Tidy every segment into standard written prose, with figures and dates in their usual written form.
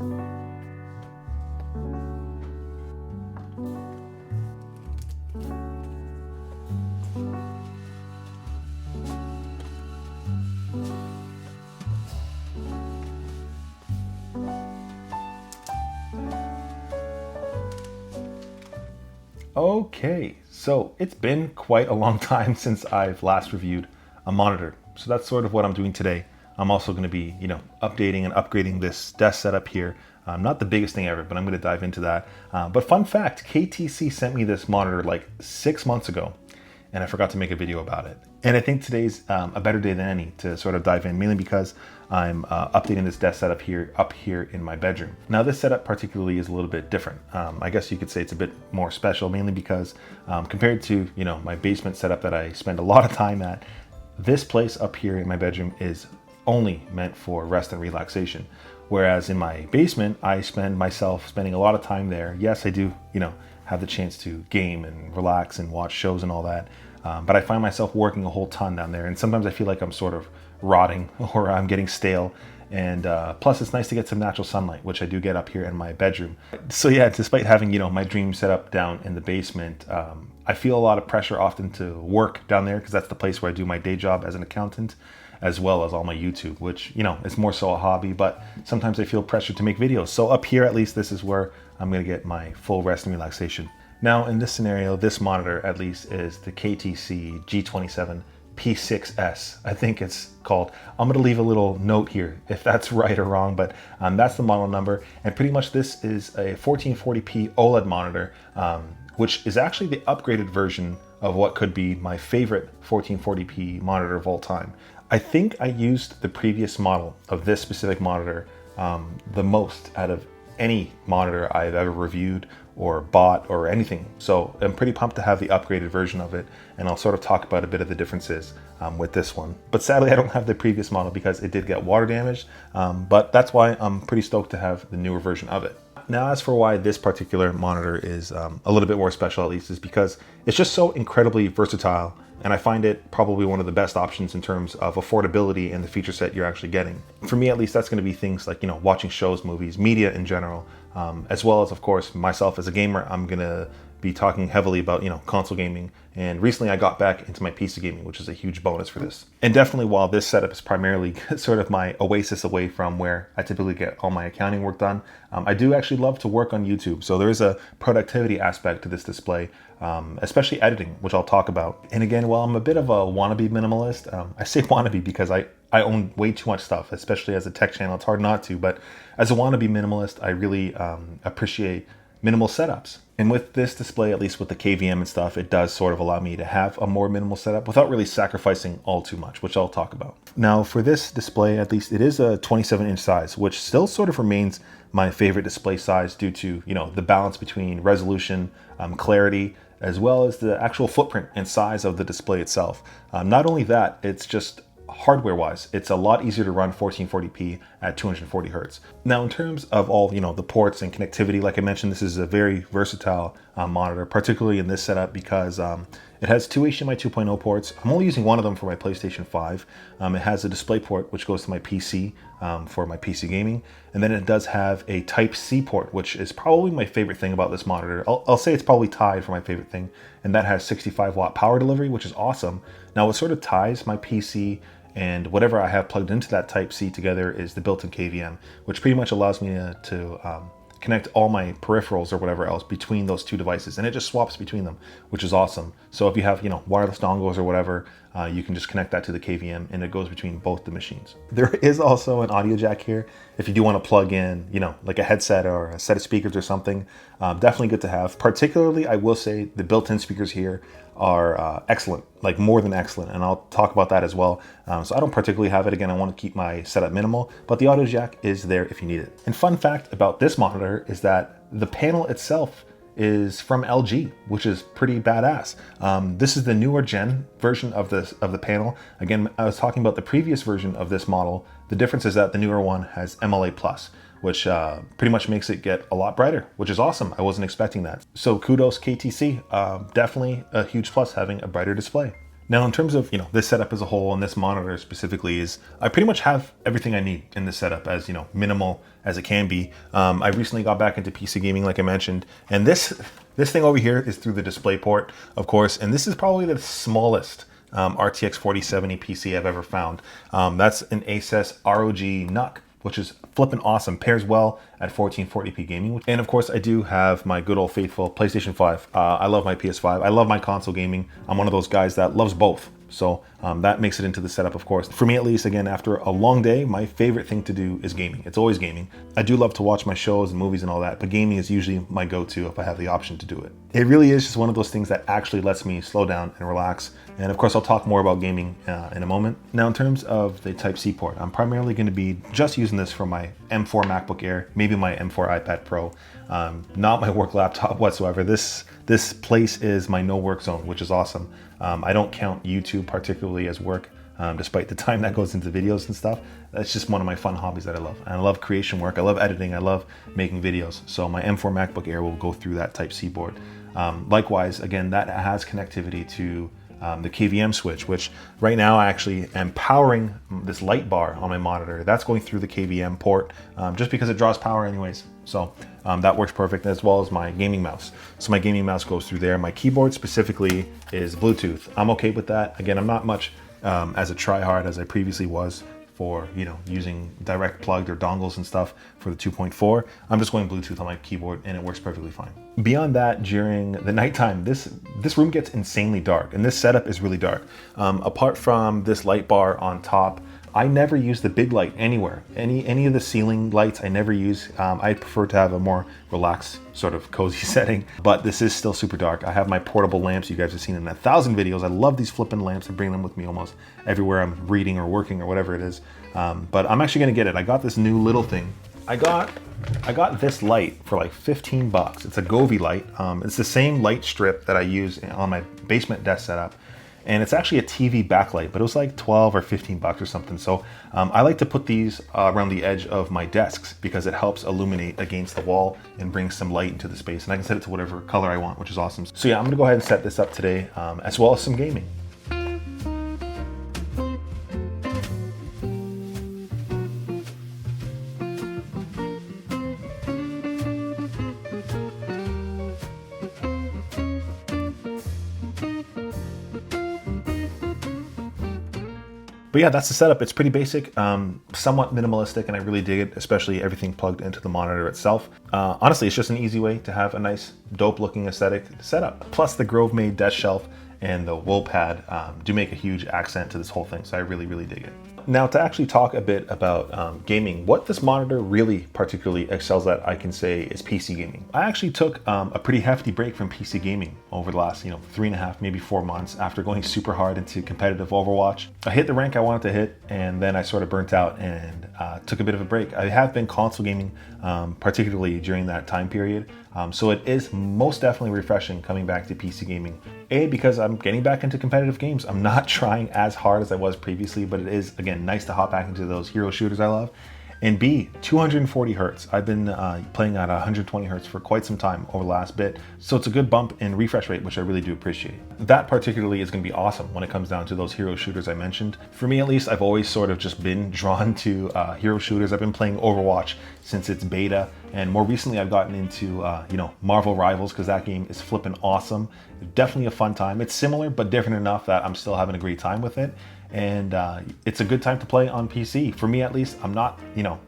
Okay, so it's been quite a long time since I've last reviewed a monitor. So that's sort of what I'm doing today. I'm also going to be, updating and upgrading this desk setup here. Not the biggest thing ever, but I'm going to dive into that. But fun fact, KTC sent me this monitor like 6 months ago, and I forgot to make a video about it. And I think today's a better day than any to sort of dive in, mainly because I'm updating this desk setup up here in my bedroom. Now this setup particularly is a little bit different. I guess you could say it's a bit more special, mainly because compared to my basement setup that I spend a lot of time at, this place up here in my bedroom is only meant for rest and relaxation. Whereas in my basement, I spending a lot of time there. Yes, I do, have the chance to game and relax and watch shows and all that. But I find myself working a whole ton down there. And sometimes I feel like I'm sort of rotting or I'm getting stale. And plus it's nice to get some natural sunlight, which I do get up here in my bedroom. So yeah, despite having, my dream set up down in the basement, I feel a lot of pressure often to work down there because that's the place where I do my day job as an accountant, as well as all my YouTube, which, is more so a hobby, but sometimes I feel pressure to make videos. So up here, at least, this is where I'm gonna get my full rest and relaxation. Now, in this scenario, this monitor, at least, is the KTC G27 P6S, I think it's called. I'm gonna leave a little note here if that's right or wrong, but that's the model number. And pretty much this is a 1440p OLED monitor, which is actually the upgraded version of what could be my favorite 1440p monitor of all time. I think I used the previous model of this specific monitor the most out of any monitor I've ever reviewed or bought or anything. So I'm pretty pumped to have the upgraded version of it, and I'll sort of talk about a bit of the differences with this one. But sadly, I don't have the previous model because it did get water damaged, but that's why I'm pretty stoked to have the newer version of it. Now, as for why this particular monitor is a little bit more special, at least, is because it's just so incredibly versatile, and I find it probably one of the best options in terms of affordability and the feature set you're actually getting. For me, at least, that's going to be things like, watching shows, movies, media in general, as well as, of course, myself as a gamer. I'm going to be talking heavily about, console gaming. And recently I got back into my PC gaming, which is a huge bonus for this. And definitely, while this setup is primarily sort of my oasis away from where I typically get all my accounting work done, I do actually love to work on YouTube. So there is a productivity aspect to this display, especially editing, which I'll talk about. And again, while I'm a bit of a wannabe minimalist, I say wannabe because I own way too much stuff, especially as a tech channel. It's hard not to, but as a wannabe minimalist, I really appreciate minimal setups. And with this display, at least with the KVM and stuff, it does sort of allow me to have a more minimal setup without really sacrificing all too much, which I'll talk about. Now for this display, at least it is a 27-inch size, which still sort of remains my favorite display size due to, the balance between resolution, clarity, as well as the actual footprint and size of the display itself. Not only that, it's just hardware wise, it's a lot easier to run 1440p at 240 hertz. Now, in terms of all, the ports and connectivity, like I mentioned, this is a very versatile monitor, particularly in this setup because it has two HDMI 2.0 ports. I'm only using one of them for my PlayStation 5. It has a display port, which goes to my PC for my PC gaming. And then it does have a Type-C port, which is probably my favorite thing about this monitor. I'll say it's probably tied for my favorite thing. And that has 65 watt power delivery, which is awesome. Now, what sort of ties my PC and whatever I have plugged into that Type-C together is the built-in KVM, which pretty much allows me to connect all my peripherals or whatever else between those two devices, and it just swaps between them, which is awesome. So if you have wireless dongles or whatever, you can just connect that to the KVM and it goes between both the machines. There is also an audio jack here if you do want to plug in like a headset or a set of speakers or something. Definitely good to have. Particularly, I will say the built-in speakers here are excellent, like more than excellent, and I'll talk about that as well. So I don't particularly have it. Again, I want to keep my setup minimal, but the audio jack is there if you need it. And fun fact about this monitor is that the panel itself is from LG, which is pretty badass. This is the newer gen version of the panel. Again, I was talking about the previous version of this model. The difference is that the newer one has MLA+, which pretty much makes it get a lot brighter, which is awesome. I wasn't expecting that. So kudos KTC, definitely a huge plus having a brighter display. Now, in terms of, this setup as a whole and this monitor specifically is, I pretty much have everything I need in this setup as, minimal as it can be. I recently got back into PC gaming, like I mentioned, and this thing over here is through the DisplayPort, of course, and this is probably the smallest RTX 4070 PC I've ever found. That's an Asus ROG NUC, which is flipping awesome, pairs well at 1440p gaming. And of course, I do have my good old faithful PlayStation 5. I love my PS5. I love my console gaming. I'm one of those guys that loves both. So that makes it into the setup, of course. For me, at least, again, after a long day, my favorite thing to do is gaming. It's always gaming. I do love to watch my shows and movies and all that, but gaming is usually my go-to if I have the option to do it. It really is just one of those things that actually lets me slow down and relax. And of course, I'll talk more about gaming in a moment. Now, in terms of the Type-C port, I'm primarily going to be just using this for my M4 MacBook Air, maybe my M4 iPad Pro, not my work laptop whatsoever. This place is my no work zone, which is awesome. I don't count YouTube particularly as work, despite the time that goes into videos and stuff. That's just one of my fun hobbies that I love. And I love creation work. I love editing. I love making videos. So my M4 MacBook Air will go through that Type-C board. Likewise, again, that has connectivity to the KVM switch, which right now I actually am powering this light bar on my monitor. That's going through the KVM port just because it draws power anyways. So that works perfect, as well as my gaming mouse. So my gaming mouse goes through there. My keyboard specifically is Bluetooth. I'm okay with that. Again, I'm not much as a tryhard as I previously was for using direct plugged or dongles and stuff for the 2.4. I'm just going Bluetooth on my keyboard and it works perfectly fine. Beyond that, during the nighttime, this room gets insanely dark, and this setup is really dark. Apart from this light bar on top, I never use the big light anywhere. Any of the ceiling lights I never use. I prefer to have a more relaxed, sort of cozy setting, but this is still super dark. I have my portable lamps you guys have seen in 1,000 videos. I love these flipping lamps. I bring them with me almost everywhere I'm reading or working or whatever it is. But I'm actually gonna get it. I got this new little thing. I got this light for like 15 bucks. It's a Govee light. It's the same light strip that I use on my basement desk setup. And it's actually a TV backlight, but it was like 12 or 15 bucks or something. So I like to put these around the edge of my desks because it helps illuminate against the wall and bring some light into the space. And I can set it to whatever color I want, which is awesome. So yeah, I'm gonna go ahead and set this up today, as well as some gaming. But yeah, that's the setup. It's pretty basic, somewhat minimalistic, and I really dig it, especially everything plugged into the monitor itself. Honestly, it's just an easy way to have a nice, dope-looking aesthetic setup. Plus, the Grove-made desk shelf and the wool pad do make a huge accent to this whole thing, so I really, really dig it. Now, to actually talk a bit about gaming, what this monitor really particularly excels at, I can say, is PC gaming. I actually took a pretty hefty break from PC gaming over the last, 3.5, maybe 4 months after going super hard into competitive Overwatch. I hit the rank I wanted to hit, and then I sort of burnt out and took a bit of a break. I have been console gaming, particularly during that time period. So it is most definitely refreshing coming back to PC gaming. A, because I'm getting back into competitive games. I'm not trying as hard as I was previously, but it is, again, nice to hop back into those hero shooters I love. And B, 240 hertz. I've been playing at 120 hertz for quite some time over the last bit. So it's a good bump in refresh rate, which I really do appreciate. That particularly is going to be awesome when it comes down to those hero shooters I mentioned. For me, at least, I've always sort of just been drawn to hero shooters. I've been playing Overwatch since its beta. And more recently, I've gotten into, Marvel Rivals, because that game is flipping awesome. Definitely a fun time. It's similar, but different enough that I'm still having a great time with it. And it's a good time to play on PC. For me, at least, I'm not,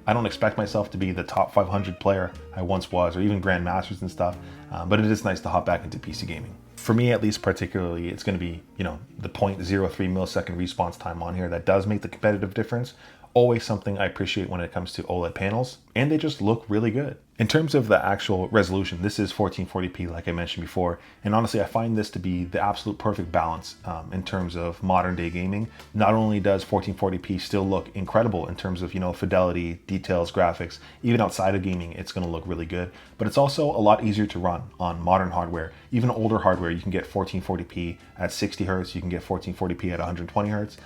I don't expect myself to be the top 500 player I once was, or even Grandmasters and stuff. But it is nice to hop back into PC gaming. For me, at least, particularly, it's going to be, the 0.03 millisecond response time on here that does make the competitive difference. Always something I appreciate when it comes to OLED panels, and they just look really good. In terms of the actual resolution, this is 1440p like I mentioned before, and honestly I find this to be the absolute perfect balance in terms of modern day gaming. Not only does 1440p still look incredible in terms of fidelity, details, graphics, even outside of gaming it's going to look really good, but it's also a lot easier to run on modern hardware. Even older hardware, you can get 1440p at 60 hertz, you can get 1440p at 120 hertz.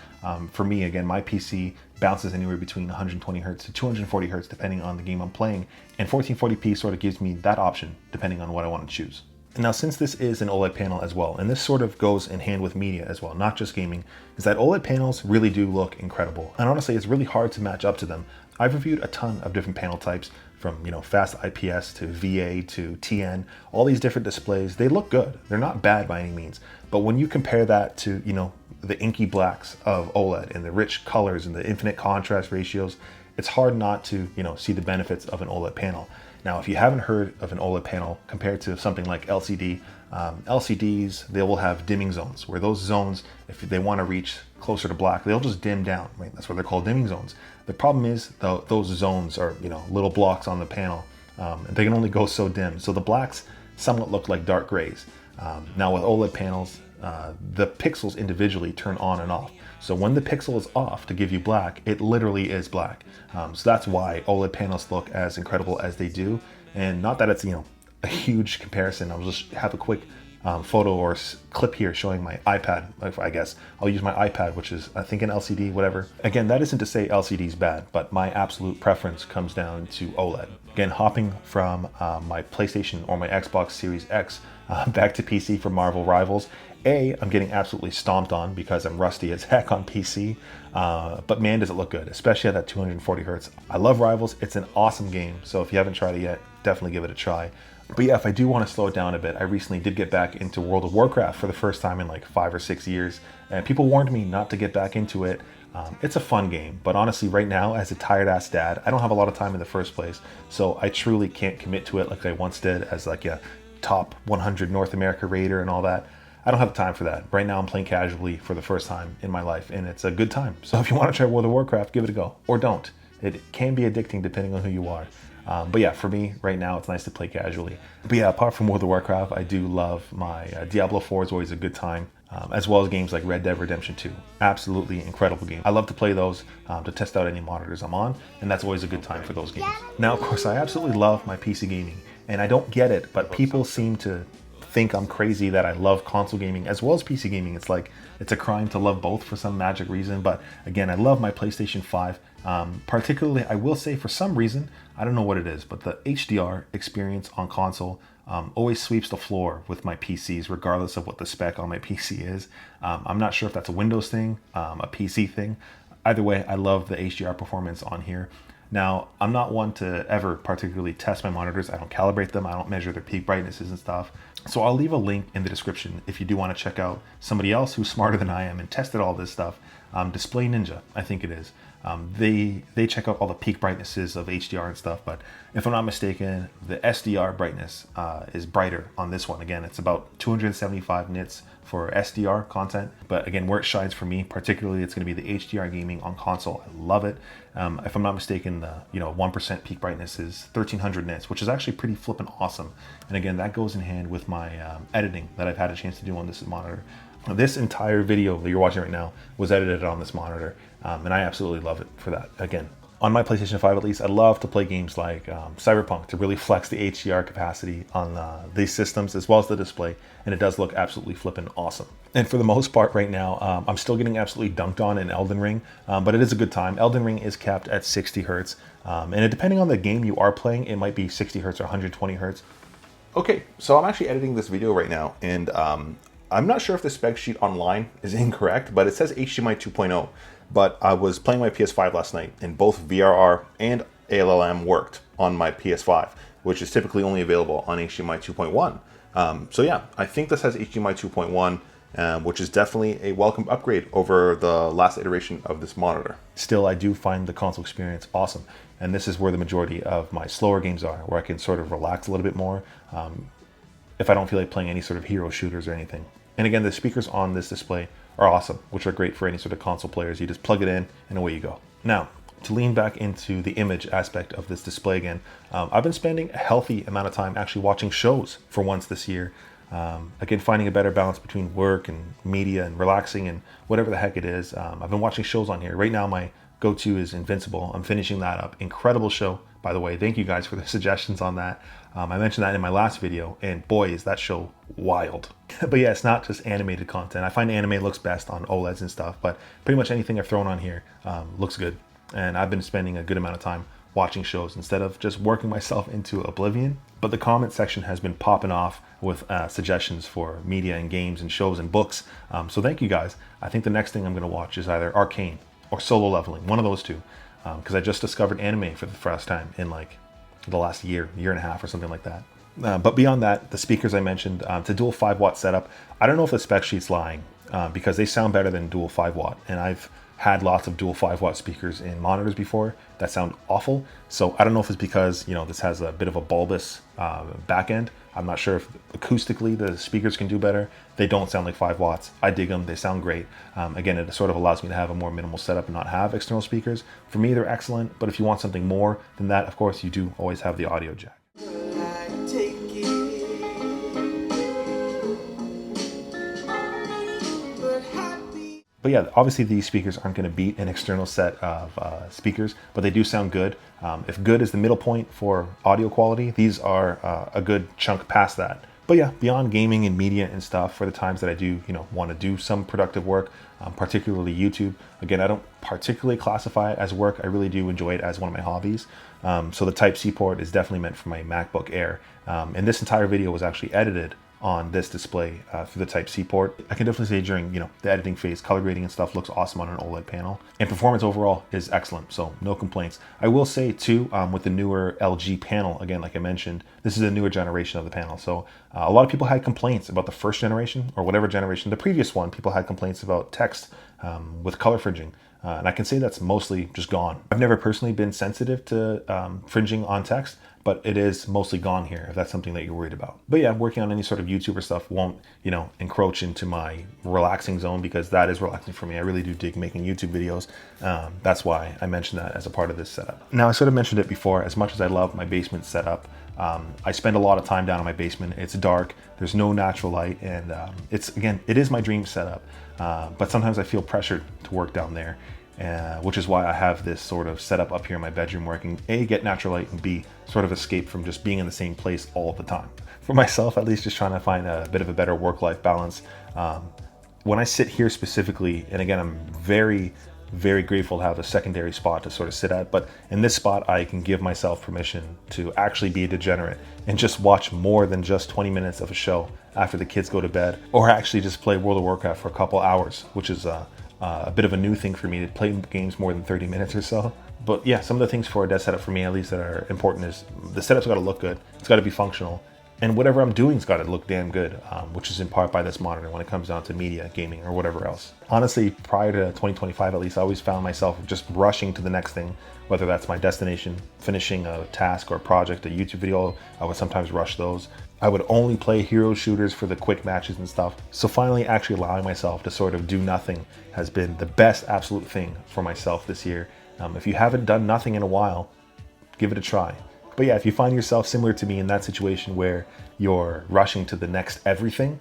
For me, again, my PC bounces anywhere between 120 hertz to 240 hertz depending on the game I'm playing, and 1440p sort of gives me that option depending on what I want to choose. Now, since this is an OLED panel as well, and this sort of goes in hand with media as well, not just gaming, is that OLED panels really do look incredible. And honestly, it's really hard to match up to them. I've reviewed a ton of different panel types, from fast IPS to VA to TN, all these different displays. They look good. They're not bad by any means. But when you compare that to, the inky blacks of OLED and the rich colors and the infinite contrast ratios, it's hard not to, see the benefits of an OLED panel. Now, if you haven't heard of an OLED panel compared to something like LCD, LCDs, they will have dimming zones, where those zones, if they want to reach closer to black, they'll just dim down, right? That's what they're called, dimming zones. The problem is, though, those zones are, little blocks on the panel. And they can only go so dim. So the blacks somewhat look like dark grays. Now with OLED panels, the pixels individually turn on and off. So when the pixel is off to give you black, it literally is black. So that's why OLED panels look as incredible as they do. And not that it's, a huge comparison. I'll just have a quick photo or clip here showing my iPad. I guess I'll use my iPad, which is, I think, an LCD, whatever. Again, that isn't to say LCD is bad, but my absolute preference comes down to OLED. Again, hopping from my PlayStation or my Xbox Series X back to PC for Marvel Rivals. I'm getting absolutely stomped on because I'm rusty as heck on PC, but man, does it look good, especially at that 240 hertz. I love Rivals. It's an awesome game. So if you haven't tried it yet, definitely give it a try. But yeah, if I do want to slow it down a bit, I recently did get back into World of Warcraft for the first time in like 5 or 6 years, and people warned me not to get back into it. It's a fun game, but honestly, right now, as a tired-ass dad, I don't have a lot of time in the first place, so I truly can't commit to it like I once did as like a top 100 North America raider and all that. I don't have the time for that. Right now, I'm playing casually for the first time in my life, and it's a good time. So if you want to try World of Warcraft, give it a go, or don't. It can be addicting depending on who you are. But yeah, for me, right now, it's nice to play casually. But yeah, apart from World of Warcraft, I do love my Diablo 4 is always a good time, as well as games like Red Dead Redemption 2. Absolutely incredible game. I love to play those to test out any monitors I'm on, and that's always a good time for those games. Now, of course, I absolutely love my PC gaming, and I don't get it, but people seem to think I'm crazy that I love console gaming as well as PC gaming. It's like, it's a crime to love both for some magic reason. But again, I love my PlayStation 5. Particularly, I will say, for some reason, I don't know what it is, but the HDR experience on console always sweeps the floor with my PCs, regardless of what the spec on my PC is. I'm not sure if that's a Windows thing, a PC thing. Either way, I love the HDR performance on here. Now, I'm not one to ever particularly test my monitors. I don't calibrate them. I don't measure their peak brightnesses and stuff. So I'll leave a link in the description if you do want to check out somebody else who's smarter than I am and tested all this stuff. Display Ninja, I think it is. They check out all the peak brightnesses of HDR and stuff, but if I'm not mistaken, the SDR brightness is brighter on this one. Again, it's about 275 nits for SDR content, but again, where it shines for me, particularly, it's going to be the HDR gaming on console. I love it. If I'm not mistaken, the 1% peak brightness is 1300 nits, which is actually pretty flippin' awesome. And again, that goes in hand with my editing that I've had a chance to do on this monitor. This entire video that you're watching right now was edited on this monitor, and I absolutely love it for that. Again, on my PlayStation 5 at least, I love to play games like Cyberpunk to really flex the HDR capacity on these systems as well as the display, and it does look absolutely flippin' awesome. And for the most part right now, I'm still getting absolutely dunked on in Elden Ring, but it is a good time. Elden Ring is capped at 60 hertz, and depending on the game you are playing, it might be 60 hertz or 120 hertz. Okay, so I'm actually editing this video right now, and I'm not sure if the spec sheet online is incorrect, but it says HDMI 2.0. But I was playing my PS5 last night, and both VRR and ALLM worked on my PS5, which is typically only available on HDMI 2.1. So yeah, I think this has HDMI 2.1, which is definitely a welcome upgrade over the last iteration of this monitor. Still, I do find the console experience awesome, and this is where the majority of my slower games are, where I can sort of relax a little bit more if I don't feel like playing any sort of hero shooters or anything. And again, the speakers on this display are awesome, which are great for any sort of console players. You just plug it in and away you go. Now, to lean back into the image aspect of this display again, I've been spending a healthy amount of time actually watching shows for once this year. Again, finding a better balance between work and media and relaxing and whatever the heck it is. I've been watching shows on here. Right now, my go-to is Invincible. I'm finishing that up. Incredible show, by the way. Thank you guys for the suggestions on that. I mentioned that in my last video, and boy, is that show wild. But yeah, it's not just animated content. I find anime looks best on OLEDs and stuff, but pretty much anything I've thrown on here looks good. And I've been spending a good amount of time watching shows instead of just working myself into oblivion. But the comment section has been popping off with suggestions for media and games and shows and books. So thank you guys. I think the next thing I'm going to watch is either Arcane or Solo Leveling, one of those two. Because I just discovered anime for the first time in like the last year and a half or something like that. But beyond that, the speakers I mentioned, it's a dual 5-watt setup. I don't know if the spec sheet's lying because they sound better than dual 5-watt. And I've had lots of dual 5-watt speakers in monitors before that sound awful. So I don't know if it's because, you know, this has a bit of a bulbous back end. I'm not sure if acoustically the speakers can do better. They don't sound like 5 watts. I dig them. They sound great. Again, it sort of allows me to have a more minimal setup and not have external speakers. For me, they're excellent. But if you want something more than that, of course, you do always have the audio jack. But yeah, obviously these speakers aren't going to beat an external set of speakers, but they do sound good. If good is the middle point for audio quality, these are a good chunk past that. But yeah, beyond gaming and media and stuff, for the times that I do, you know, want to do some productive work, particularly YouTube. Again, I don't particularly classify it as work. I really do enjoy it as one of my hobbies. So the Type-C port is definitely meant for my MacBook Air. And this entire video was actually edited on this display through the Type-C port. I can definitely say during, you know, the editing phase, color grading and stuff looks awesome on an OLED panel. And performance overall is excellent, so no complaints. I will say too, with the newer LG panel, again, like I mentioned, this is a newer generation of the panel. So a lot of people had complaints about the first generation or whatever generation, the previous one, people had complaints about text with color fringing. And I can say that's mostly just gone. I've never personally been sensitive to fringing on text, but it is mostly gone here if that's something that you're worried about. But yeah, working on any sort of YouTuber stuff won't, you know, encroach into my relaxing zone because that is relaxing for me. I really do dig making YouTube videos. That's why I mentioned that as a part of this setup. Now, I sort of mentioned it before, as much as I love my basement setup, I spend a lot of time down in my basement. It's dark, there's no natural light, and it is my dream setup. But sometimes I feel pressured to work down there. Which is why I have this sort of setup up here in my bedroom where I can A, get natural light, and B, sort of escape from just being in the same place all the time. For myself, at least, just trying to find a bit of a better work-life balance. When I sit here specifically, and again, I'm very, very grateful to have a secondary spot to sort of sit at, but in this spot, I can give myself permission to actually be a degenerate and just watch more than just 20 minutes of a show after the kids go to bed, or actually just play World of Warcraft for a couple hours, which is a bit of a new thing for me to play games more than 30 minutes or so. But yeah, some of the things for a desk setup for me, at least, that are important is the setup's got to look good, it's got to be functional, and whatever I'm doing's got to look damn good, which is in part by this monitor when it comes down to media, gaming, or whatever else. Honestly, prior to 2025 at least, I always found myself just rushing to the next thing, whether that's my destination, finishing a task or a project, a YouTube video. I would sometimes rush those. I would only play hero shooters for the quick matches and stuff. So finally actually allowing myself to sort of do nothing has been the best absolute thing for myself this year. If you haven't done nothing in a while, give it a try. But yeah, if you find yourself similar to me in that situation where you're rushing to the next everything,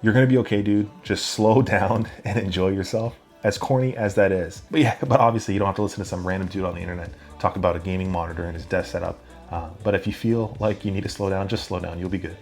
you're gonna be okay, dude. Just slow down and enjoy yourself. As corny as that is. But yeah, but obviously you don't have to listen to some random dude on the internet talk about a gaming monitor and his desk setup. But if you feel like you need to slow down, just slow down, you'll be good.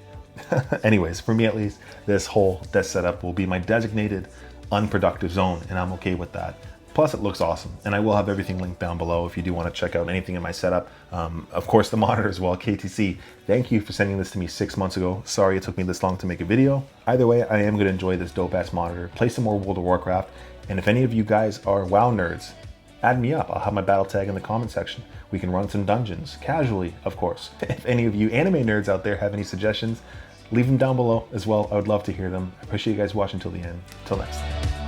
Anyways, for me at least, this whole desk setup will be my designated unproductive zone, and I'm okay with that. Plus it looks awesome, and I will have everything linked down below if you do want to check out anything in my setup. Of course, the monitor as well, KTC. Thank you for sending this to me 6 months ago. Sorry it took me this long to make a video. Either way, I am going to enjoy this dope-ass monitor, play some more World of Warcraft, and if any of you guys are WoW nerds, add me up. I'll have my Battletag in the comment section. We can run some dungeons, casually, of course. If any of you anime nerds out there have any suggestions, leave them down below as well. I would love to hear them. I appreciate you guys watching till the end. Till next time.